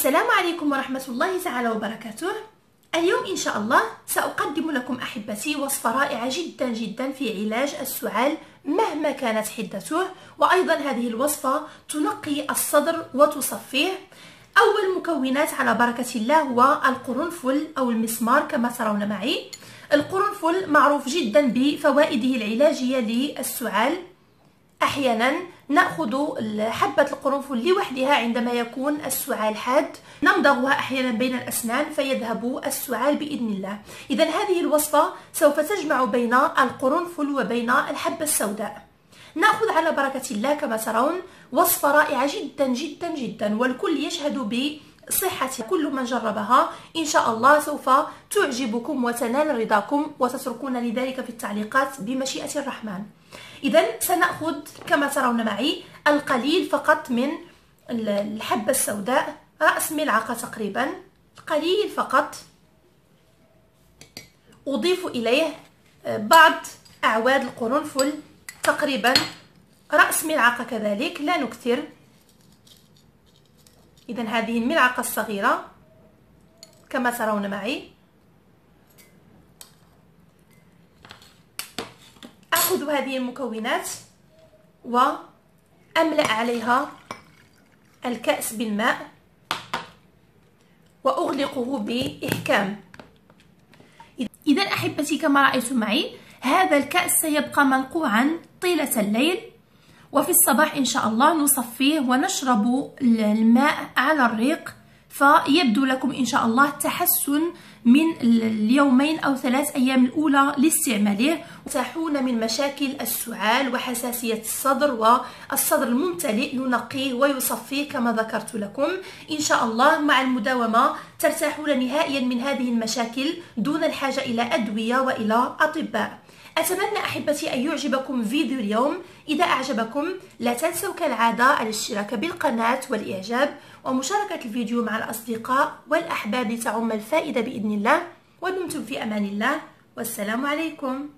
السلام عليكم ورحمة الله تعالى وبركاته. اليوم إن شاء الله سأقدم لكم أحبتي وصفة رائعة جدا جدا في علاج السعال مهما كانت حدته، وأيضا هذه الوصفة تنقي الصدر وتصفيه. أول مكونات على بركة الله هو القرنفل أو المسمار كما ترون معي. القرنفل معروف جدا بفوائده العلاجية للسعال. أحيانا نأخذ حبة القرنفل لوحدها عندما يكون السعال حاد، نمضغها أحيانا بين الأسنان فيذهب السعال بإذن الله. إذا هذه الوصفة سوف تجمع بين القرنفل وبين الحبة السوداء. نأخذ على بركة الله كما ترون وصفة رائعة جدا جدا جدا، والكل يشهد بصحتها. كل من جربها إن شاء الله سوف تعجبكم وتنال رضاكم، وتتركون لذلك في التعليقات بمشيئة الرحمن. إذا سنأخذ كما ترون معي القليل فقط من الحبة السوداء، رأس ملعقة تقريبا، قليل فقط. أضيف إليه بعض أعواد القرنفل تقريبا رأس ملعقة كذلك، لا نكثر. إذا هذه الملعقة الصغيرة كما ترون معي. أخذ هذه المكونات وأملأ عليها الكأس بالماء وأغلقه بإحكام. إذا أحبتي كما رأيتم معي هذا الكأس سيبقى منقوعا طيلة الليل، وفي الصباح إن شاء الله نصفيه ونشرب الماء على الريق، فيبدو لكم إن شاء الله تحسن من اليومين أو 3 أيام الأولى لاستعماله، وتحون من مشاكل السعال وحساسية الصدر والصدر الممتلئ. ينقيه ويصفيه كما ذكرت لكم. إن شاء الله مع المداومة ترتاحون نهائيا من هذه المشاكل دون الحاجة إلى أدوية وإلى أطباء. أتمنى أحبتي أن يعجبكم فيديو اليوم. إذا أعجبكم لا تنسوا كالعادة الاشتراك بالقناة والإعجاب ومشاركة الفيديو مع الأصدقاء والأحباب لتعم الفائدة بإذن الله. ودمتم في أمان الله، والسلام عليكم.